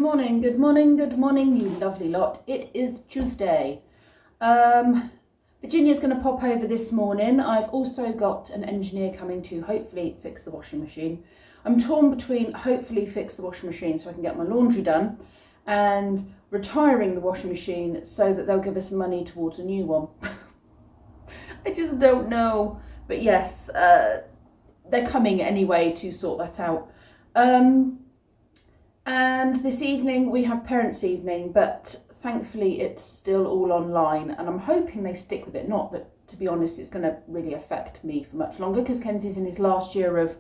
morning, good morning, good morning, you lovely lot. It is Tuesday. Virginia's going to pop over this morning. I've also got an engineer coming to hopefully fix the washing machine. I'm torn between hopefully fix the washing machine so I can get my laundry done and retiring the washing machine so that they'll give us money towards a new one. I just don't know. But yes, they're coming anyway to sort that out. And this evening we have parents' evening, but thankfully it's still all online, and I'm hoping they stick with it. Not that, to be honest, it's going to really affect me for much longer, because Kenzie's in his last year of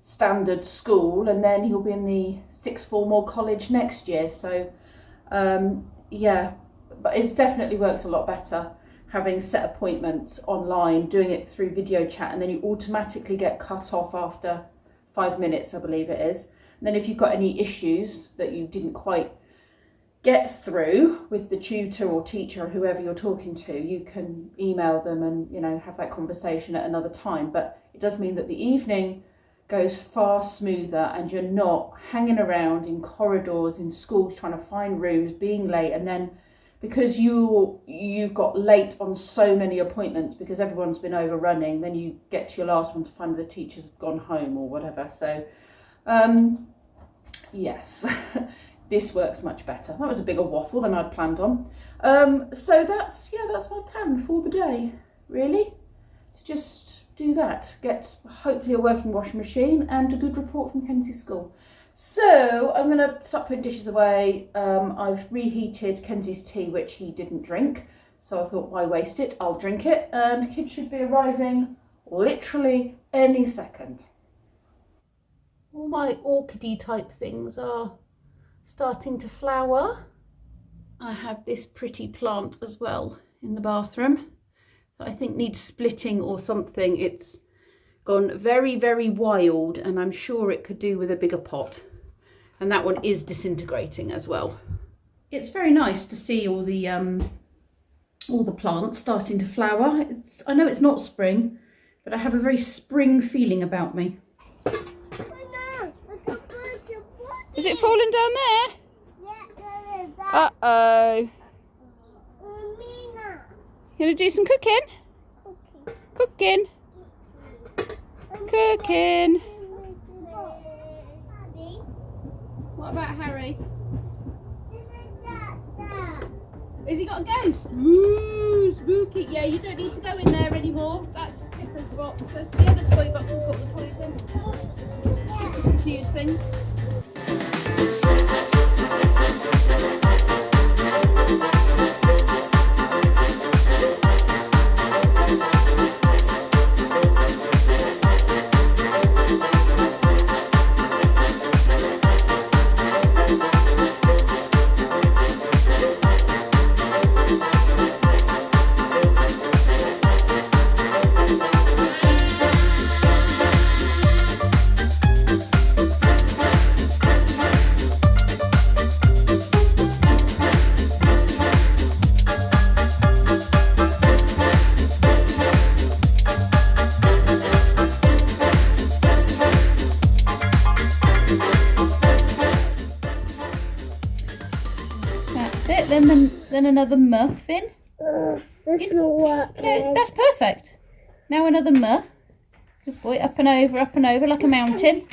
standard school, and then he'll be in the sixth form or college next year. So yeah, but it definitely works a lot better having set appointments online, doing it through video chat, and then you automatically get cut off after 5 minutes, I believe it is. And then if you've got any issues that you didn't quite get through with the tutor or teacher or whoever you're talking to, you can email them and, you know, have that conversation at another time. But it does mean that the evening goes far smoother and you're not hanging around in corridors in schools trying to find rooms, being late, and then because you've got late on so many appointments because everyone's been overrunning, then you get to your last one to find the teacher's gone home or whatever. So yes, this works much better. That was a bigger waffle than I'd planned on. So that's my plan for the day, really, to just do that, get hopefully a working washing machine and a good report from Kenzie's school. So I'm going to start putting dishes away. I've reheated Kenzie's tea, which he didn't drink, so I thought, why waste it? I'll drink it, and kids should be arriving literally any second. All my orchidey type things are starting to flower. I have this pretty plant as well in the bathroom that I think needs splitting or something. It's gone very, very wild, and I'm sure it could do with a bigger pot. And that one is disintegrating as well. It's very nice to see all the plants starting to flower. I know it's not spring, but I have a very spring feeling about me. Is it falling down there? Yeah. Uh-oh. You gonna do some cooking? Cooking. Cooking. What about Harry? Has he got a ghost? Ooh, spooky. Yeah, you don't need to go in there anymore. That's Pippa's box. There's the other toy box has got the toys in. Just to confuse things. Then another muffin. That's not working. No, that's perfect. Now another muff. Good boy. Up and over like a mountain.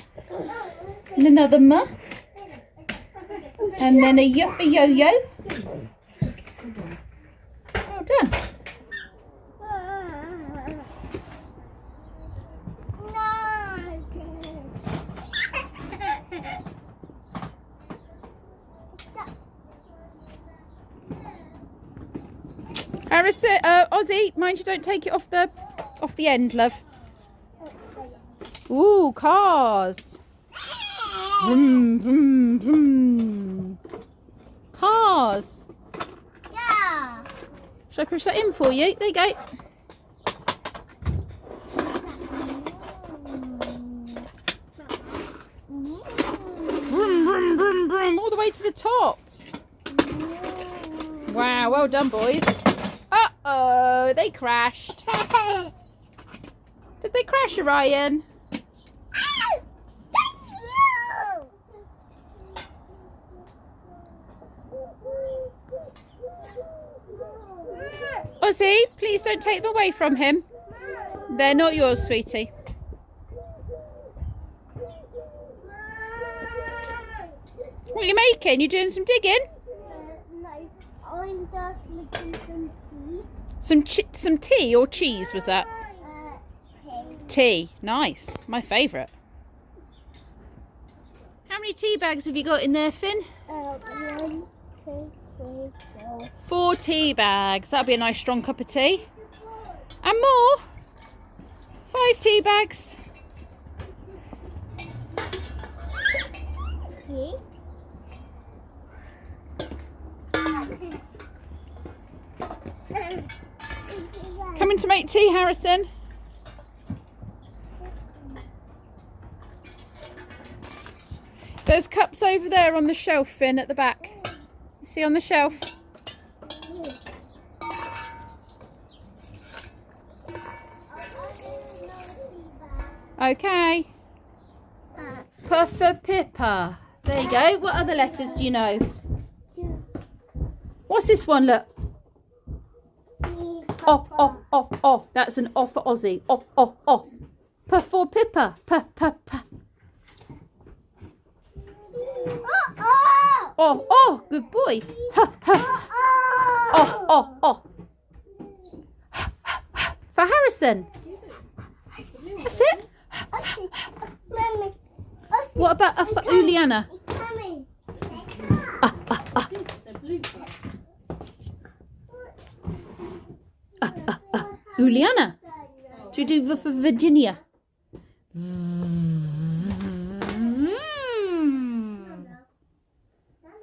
And another muff. And then a yuffie yo-yo. Well done. Ozzy, mind you don't take it off the end, love. Ooh, cars. Vroom, vroom, vroom. Cars. Yeah. Shall I push that in for you? There you go. Vroom, vroom, vroom, vroom. All the way to the top. Wow, well done, boys. Uh-oh, they crashed. Did they crash, Orion? Kenzie, please don't take them away from him. They're not yours, sweetie. What are you making? You doing some digging? No, I'm just making some tea. Some tea or cheese, was that? Tea. Tea. Nice. My favourite. How many tea bags have you got in there, Finn? 1, 2, 3, 4. 4 tea bags. That'll be a nice strong cup of tea. And more. 5 tea bags. Tea. Coming to make tea, Harrison. There's cups over there on the shelf, Finn, at the back. See on the shelf? Okay. Puffer Pipper. There you go. What other letters do you know? What's this one? Look. Oh, oh, oh, oh. That's an O for Aussie. Oh, oh, oh. Puff for Pipper. Puff, puff, puff. Oh, oh, good boy. Ha, ha. Oh, oh, oh. For Harrison. That's it. What about for Uliana? Uliana. To do for Virginia.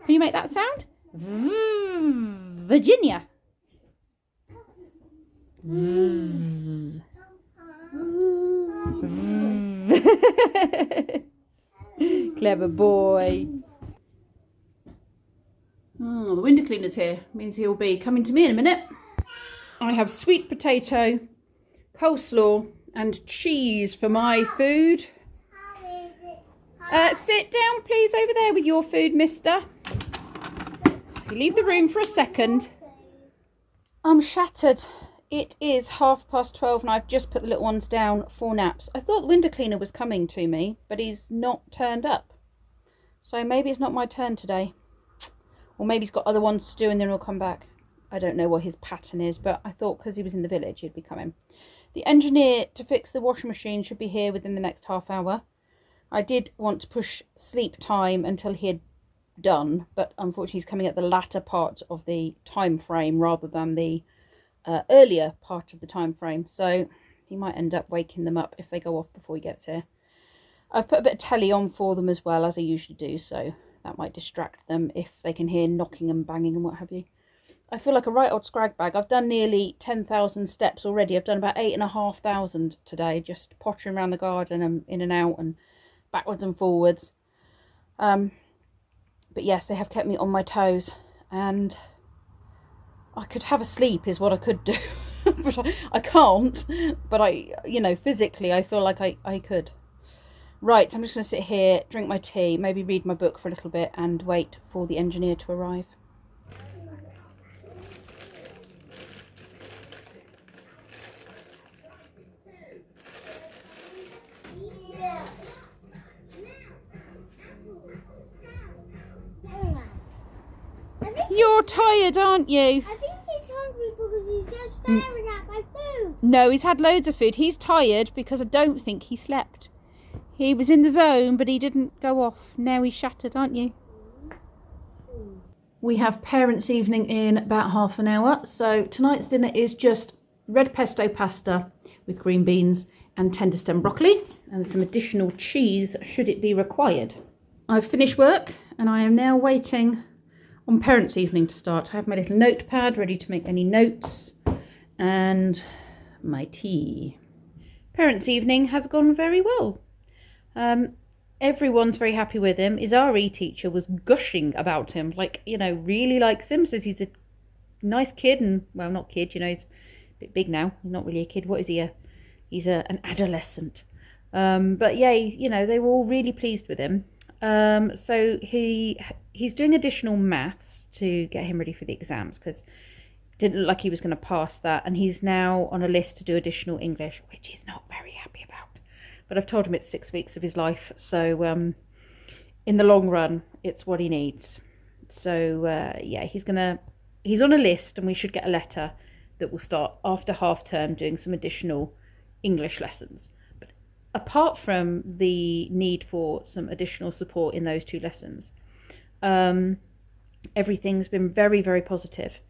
Can you make that sound? Virginia. Clever boy. Oh, the window cleaner's here. Means he'll be coming to me in a minute. I have sweet potato, coleslaw and cheese for my food. Sit down please over there with your food, mister. You leave the room for a second. I'm shattered. It is 12:30 and I've just put the little ones down for naps. I thought the window cleaner was coming to me, but he's not turned up. So maybe it's not my turn today. Or maybe he's got other ones to do and then he'll come back. I don't know what his pattern is, but I thought because he was in the village he'd be coming. The engineer to fix the washing machine should be here within the next half hour. I did want to push sleep time until he had done, but unfortunately he's coming at the latter part of the time frame rather than the earlier part of the time frame, so he might end up waking them up if they go off before he gets here. I've put a bit of telly on for them as well, as I usually do, so that might distract them if they can hear knocking and banging and what have you. I feel like a right old scrag bag. I've done nearly 10,000 steps already. I've done about 8,500 today, just pottering around the garden and in and out and backwards and forwards. But yes, they have kept me on my toes, and I could have a sleep is what I could do. But I can't, but physically I feel like I could. Right, I'm just going to sit here, drink my tea, maybe read my book for a little bit and wait for the engineer to arrive. You're tired, aren't you? I think he's hungry because he's just staring at my food. No, he's had loads of food. He's tired because I don't think he slept. He was in the zone, but he didn't go off. Now he's shattered, aren't you? We have parents' evening in about half an hour. So tonight's dinner is just red pesto pasta with green beans and tender stem broccoli and some additional cheese should it be required. I've finished work and I am now waiting on parents' evening to start. I have my little notepad ready to make any notes and my tea. Parents' evening has gone very well. Everyone's very happy with him. His RE teacher was gushing about him, really likes him, says he's a nice kid, and well, not kid, he's a bit big now. He's not really a kid. What is he? He's an adolescent. But yeah, they were all really pleased with him. So he's doing additional maths to get him ready for the exams, because Didn't look like he was going to pass that, and he's now on a list to do additional English, which he's not very happy about. But I've told him it's 6 weeks of his life, so in the long run, it's what he needs. So yeah, he's on a list, and we should get a letter that will start after half term doing some additional English lessons. But apart from the need for some additional support in those 2 lessons, everything's been very, very positive.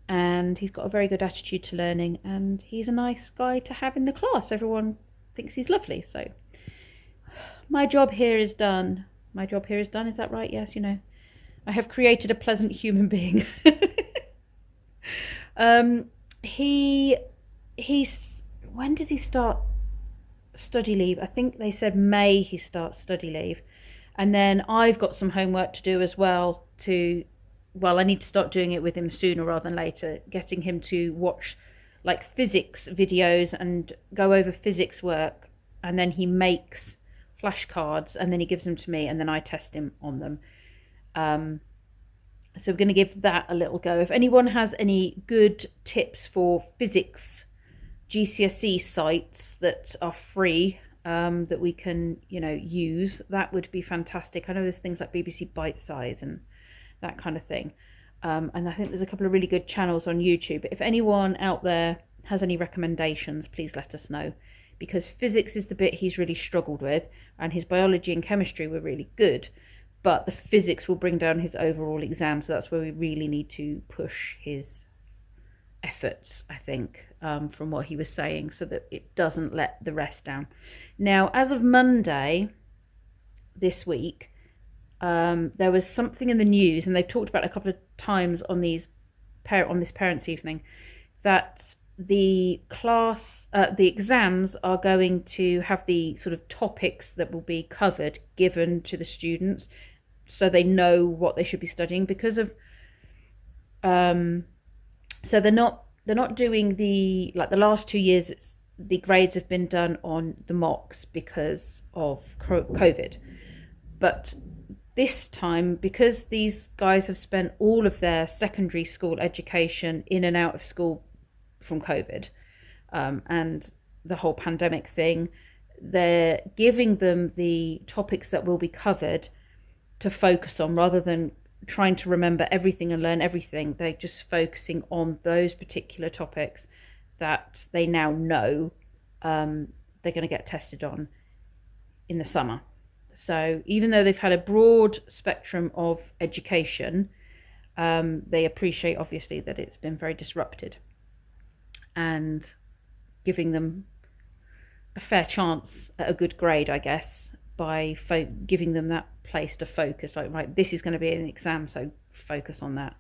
And he's got a very good attitude to learning, and he's a nice guy to have in the class. Everyone thinks he's lovely. So my job here is done. My job here is done. Is that right? Yes, you know. I have created a pleasant human being. He's when does he start study leave? I think they said May he starts study leave. And then I've got some homework to do as well I need to start doing it with him sooner rather than later, getting him to watch like physics videos and go over physics work, and then he makes flashcards and then he gives them to me and then I test him on them. So we're going to give that a little go. If anyone has any good tips for physics GCSE sites that are free, that we can, use, that would be fantastic. I know there's things like BBC Bite Size and that kind of thing. And I think there's a couple of really good channels on YouTube. If anyone out there has any recommendations, please let us know, because physics is the bit he's really struggled with, and his biology and chemistry were really good, but the physics will bring down his overall exam, so that's where we really need to push his efforts, I think, from what he was saying, so that it doesn't let the rest down. Now, as of Monday this week, there was something in the news, and they've talked about it a couple of times on this parents' evening, that the exams are going to have the sort of topics that will be covered given to the students, so they know what they should be studying. Because of so they're not doing the last 2 years. The grades have been done on the mocks because of COVID, but this time, because these guys have spent all of their secondary school education in and out of school from COVID, and the whole pandemic thing, they're giving them the topics that will be covered to focus on, rather than trying to remember everything and learn everything. They're just focusing on those particular topics that they now know they're going to get tested on in the summer. So even though they've had a broad spectrum of education, they appreciate, obviously, that it's been very disrupted, and giving them a fair chance at a good grade, I guess, by giving them that place to focus. Like, right, this is going to be an exam, so focus on that,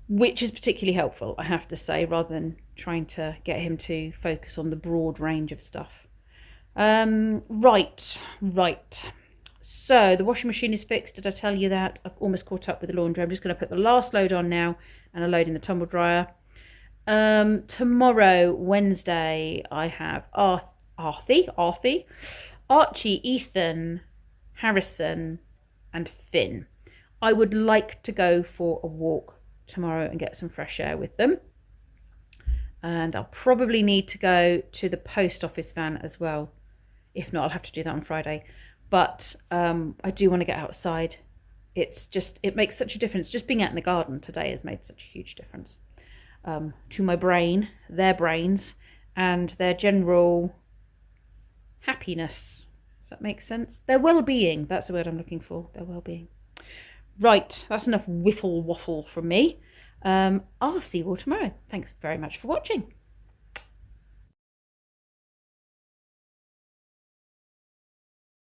which is particularly helpful, I have to say, rather than trying to get him to focus on the broad range of stuff. Right. So the washing machine is fixed. Did I tell you that? I've almost caught up with the laundry. I'm just going to put the last load on now and a load in the tumble dryer. Tomorrow, Wednesday, I have Archie, Ethan, Harrison, and Finn. I would like to go for a walk tomorrow and get some fresh air with them. And I'll probably need to go to the post office van as well. If not, I'll have to do that on Friday. But I do want to get outside. It makes such a difference. Just being out in the garden today has made such a huge difference to my brain, their brains, and their general happiness. Does that make sense? Their well-being. That's the word I'm looking for. Their well-being. Right, that's enough whiffle waffle from me. I'll see you all tomorrow. Thanks very much for watching.